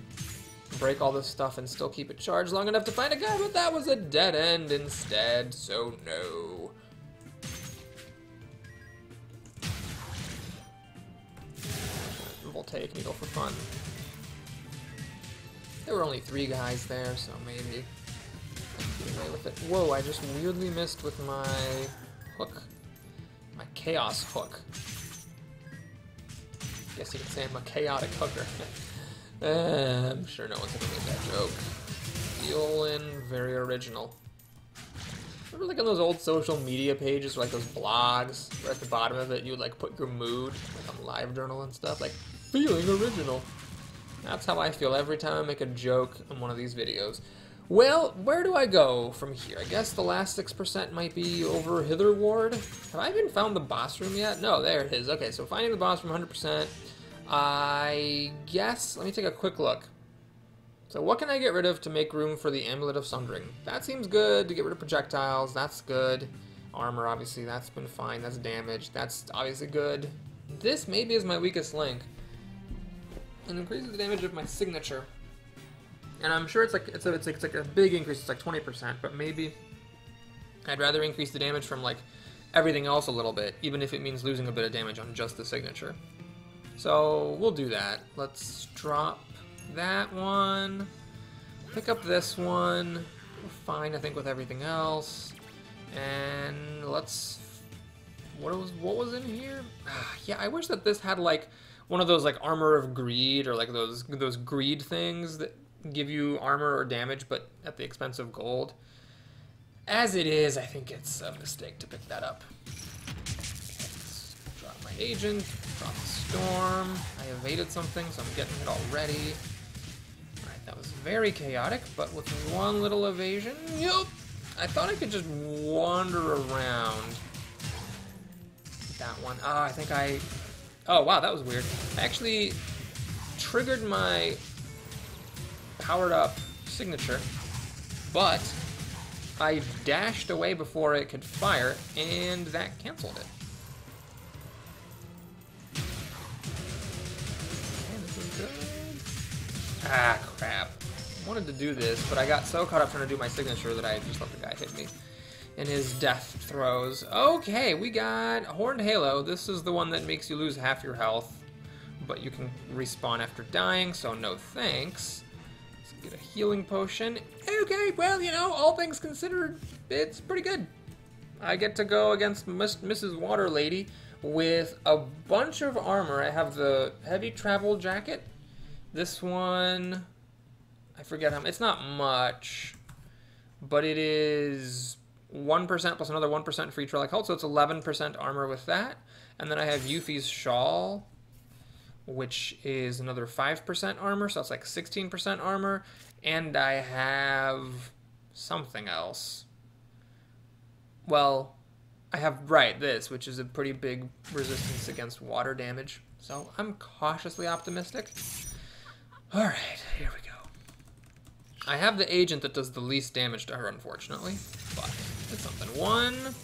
A: break all this stuff and still keep it charged long enough to find a guy, but that was a dead end instead, so no. Voltaic needle for fun. There were only 3 guys there, so maybe get away with it. Whoa, I just weirdly missed with my hook. My chaos hook. Guess you could say I'm a chaotic hooker. I'm sure no one's gonna make that joke. Feeling very original. Remember like on those old social media pages, or like those blogs, where at the bottom of it you would like put your mood, like on LiveJournal and stuff, like, feeling original. That's how I feel every time I make a joke in one of these videos. Well, where do I go from here? I guess the last 6% might be over hitherward. Have I even found the boss room yet? No, there it is. Okay, so finding the boss room 100%. I guess, let me take a quick look. So what can I get rid of to make room for the Amulet of Sundering? That seems good. To get rid of projectiles, that's good. Armor, obviously, that's been fine. That's damage. That's obviously good. This maybe is my weakest link. It increases the damage of my signature. And I'm sure it's like a big increase, it's like 20%, but maybe I'd rather increase the damage from like everything else a little bit, even if it means losing a bit of damage on just the signature. So we'll do that. Let's drop that one, pick up this one. We're fine, I think, with everything else. And let's, what was in here? Yeah, I wish that this had like one of those like armor of greed, or like those greed things that give you armor or damage, but at the expense of gold. As it is, I think it's a mistake to pick that up. Let's drop my agent, drop the storm. I evaded something, so I'm getting it all ready. Alright, that was very chaotic, but with one little evasion. Yup! I thought I could just wander around that one. Oh, I think I... Oh, wow, that was weird. I actually triggered my powered up signature, but I dashed away before it could fire, and that canceled it. Man, this is good. Ah, crap. I wanted to do this, but I got so caught up trying to do my signature that I just let the guy hit me in his death throes. Okay, we got Horned Halo. This is the one that makes you lose half your health, but you can respawn after dying, so no thanks. Get a healing potion. Okay, well, you know, all things considered, it's pretty good. I get to go against Mrs. Water Lady with a bunch of armor. I have the heavy travel jacket. This one, I forget how much. It's not much, but it is 1% plus another 1% free Trellic Health, so it's 11% armor with that. And then I have Yuffie's Shawl, which is another 5% armor, so that's like 16% armor. And I have something else. Well, I have, right, this, which is a pretty big resistance against water damage. So I'm cautiously optimistic. Alright, here we go. I have the agent that does the least damage to her, unfortunately. But it's something. 1,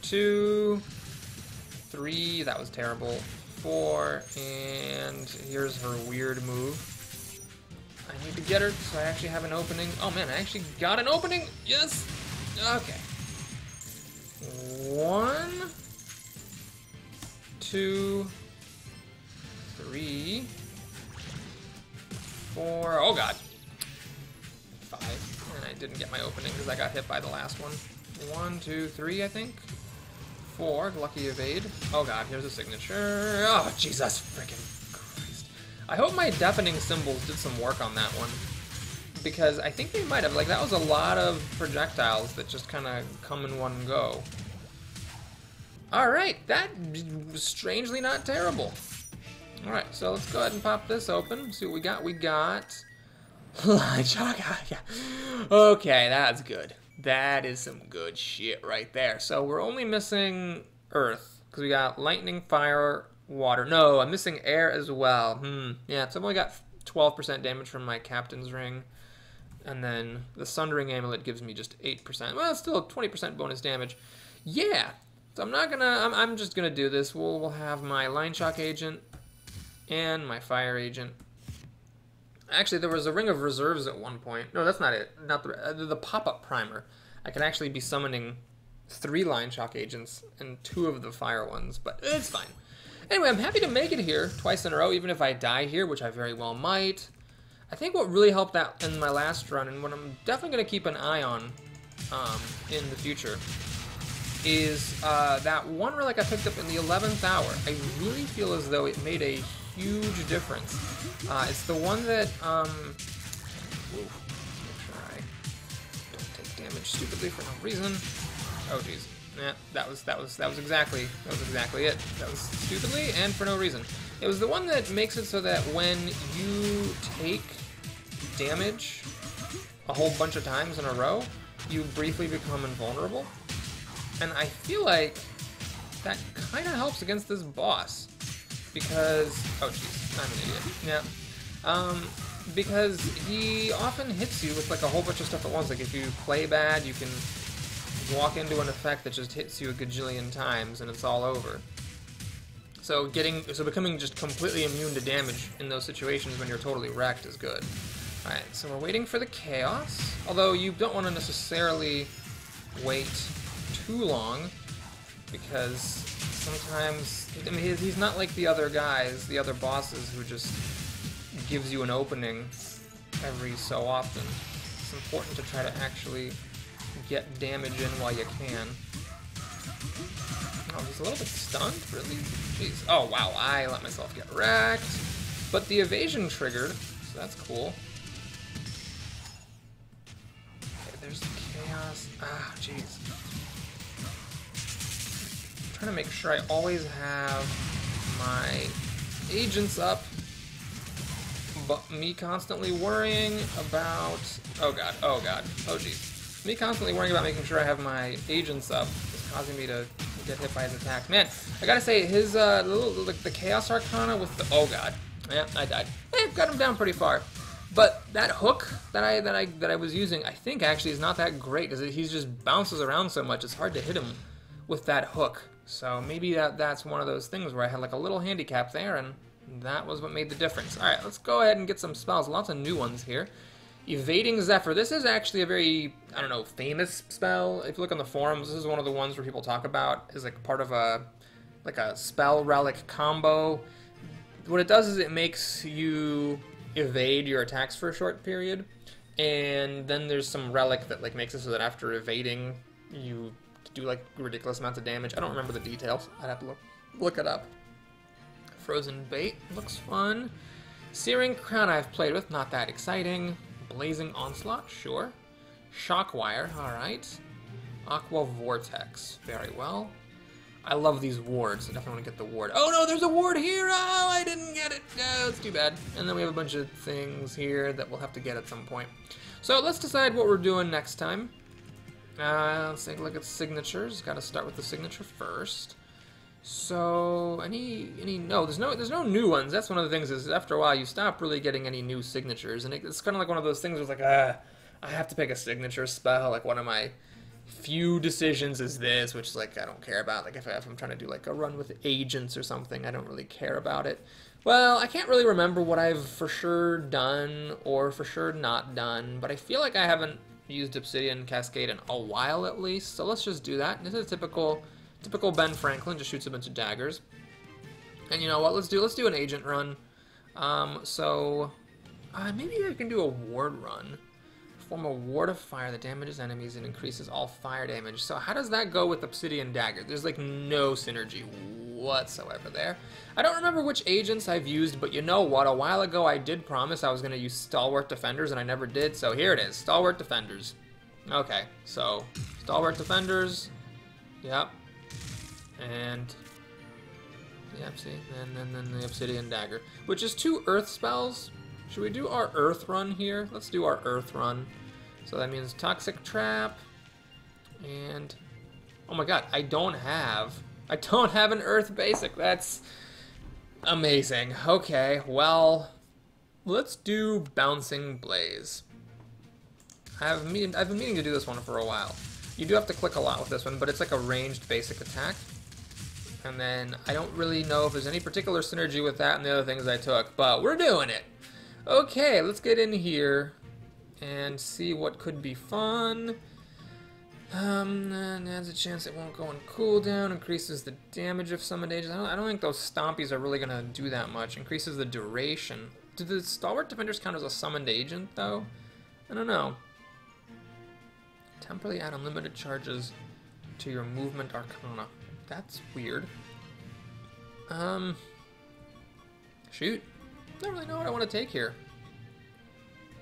A: 2, 3, that was terrible. 4, and here's her weird move. I need to get her, so I actually have an opening. Oh man, I actually got an opening! Yes! Okay. 1, 2, 3, 4. Oh god. 5. And I didn't get my opening because I got hit by the last one. 1, 2, 3, I think. 4. Lucky evade. Oh god, here's a signature. Oh, Jesus freaking Christ. I hope my deafening symbols did some work on that one. Because I think they might have. Like, that was a lot of projectiles that just kind of come in one go. Alright, that was strangely not terrible. Alright, so let's go ahead and pop this open. See what we got. We got... yeah. Okay, that's good. That is some good shit right there. So we're only missing Earth. Because we got lightning, fire, water. No, I'm missing air as well. Yeah, so I've only got 12% damage from my Captain's Ring. And then the Sundering Amulet gives me just 8%. Well, it's still 20% bonus damage. Yeah. So I'm not gonna... I'm just gonna do this. We'll have my Line Shock Agent and my Fire Agent. Actually, there was a Ring of Reserves at one point. No, that's not it. Not the pop-up primer. I can actually be summoning 3 Line Shock Agents and 2 of the Fire ones, but it's fine. Anyway, I'm happy to make it here twice in a row, even if I die here, which I very well might. I think what really helped that in my last run, and what I'm definitely going to keep an eye on in the future, is that one relic I picked up in the 11th hour. I really feel as though it made a huge difference. It's the one that, make sure I don't take damage stupidly for no reason. Oh jeez, yeah, that was exactly it. That was stupidly and for no reason. It was the one that makes it so that when you take damage a whole bunch of times in a row, you briefly become invulnerable. And I feel like that kind of helps against this boss. Because... oh jeez, I'm an idiot. Yeah. Because he often hits you with like a whole bunch of stuff at once. Like if you play bad, you can walk into an effect that just hits you a gajillion times and it's all over. So becoming just completely immune to damage in those situations when you're totally wrecked is good. Alright, so we're waiting for the chaos. Although you don't want to necessarily wait too long, because sometimes, I mean, he's not like the other guys, the other bosses, who just gives you an opening every so often. It's important to try to actually get damage in while you can. Oh, he's a little bit stunned? Really? Jeez. Oh, wow, I let myself get wrecked. But the evasion triggered, so that's cool. Okay, there's the chaos. Ah, jeez. I'm trying to make sure I always have my agents up, but me constantly worrying about... oh god, oh god, oh jeez. Me constantly worrying about making sure I have my agents up is causing me to get hit by his attacks. Man, I gotta say, his the Chaos Arcana with the... oh god. Yeah, I died. Got him down pretty far. But that hook that I was using, I think actually is not that great, because he just bounces around so much, it's hard to hit him with that hook. So maybe that's one of those things where I had like a little handicap there, and that was what made the difference. Alright, let's go ahead and get some spells. Lots of new ones here. Evading Zephyr. This is actually a very, I don't know, famous spell. If you look on the forums, this is one of the ones where people talk about as like part of a spell relic combo. What it does is it makes you evade your attacks for a short period, and then there's some relic that like makes it so that after evading you do like ridiculous amounts of damage. I don't remember the details. I'd have to look it up. Frozen Bait looks fun. Searing Crown I've played with, not that exciting. Blazing Onslaught, sure. Shockwire, alright. Aqua Vortex, very well. I love these wards, I definitely want to get the ward. Oh no, there's a ward here! Oh, I didn't get it! Oh, that's too bad. And then we have a bunch of things here that we'll have to get at some point. So let's decide what we're doing next time. Let's take a look at signatures. Gotta start with the signature first. So, no, there's no new ones. That's one of the things is after a while you stop really getting any new signatures, and it's kind of like one of those things where it's like, I have to pick a signature spell. Like one of my few decisions is this, which is like I don't care about. Like if I'm trying to do like a run with agents or something, I don't really care about it. Well, I can't really remember what I've for sure done or for sure not done, but I feel like I haven't used Obsidian Cascade in a while at least. So let's just do that. This is a typical Ben Franklin, just shoots a bunch of daggers. And you know what, let's do an agent run. So Maybe I can do a ward run. Form a ward of fire that damages enemies and increases all fire damage. So how does that go with Obsidian Dagger? There's like no synergy whatsoever there. I don't remember which agents I've used, but you know what? A while ago I did promise I was going to use Stalwart Defenders, and I never did. So here it is, Stalwart Defenders. Okay, so Stalwart Defenders. Yep. And yep, see, and then the Obsidian Dagger, which is 2 Earth spells. Should we do our Earth run here? Let's do our Earth run. So that means Toxic Trap, and oh my god, I don't have an Earth basic. That's amazing. Okay, well, let's do Bouncing Blaze. I've been meaning to do this one for a while. You do have to click a lot with this one, but it's like a ranged basic attack. And then I don't really know if there's any particular synergy with that and the other things I took, but we're doing it. Okay, let's get in here and see what could be fun. And adds a chance it won't go on cooldown, increases the damage of summoned agents. I don't think those stompies are really going to do that much. Increases the duration. Do the Stalwart Defenders count as a summoned agent, though? I don't know. Temporarily add unlimited charges to your movement arcana. That's weird. Shoot. I don't really know what I want to take here.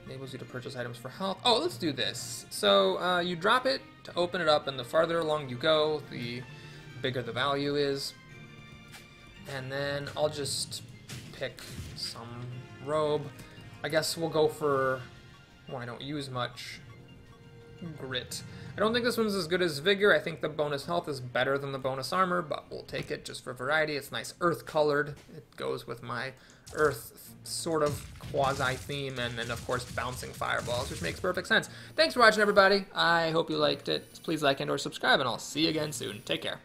A: Enables you to purchase items for health. Oh, let's do this. So, you drop it to open it up, and the farther along you go, the bigger the value is. And then I'll just pick some robe. I guess we'll go for, well, I don't use much, Grit. I don't think this one's as good as Vigor. I think the bonus health is better than the bonus armor, but we'll take it just for variety. It's nice earth-colored. It goes with my earth sort of quasi-theme, and then, of course, bouncing fireballs, which makes perfect sense. Thanks for watching, everybody. I hope you liked it. Please like and or subscribe, and I'll see you again soon. Take care.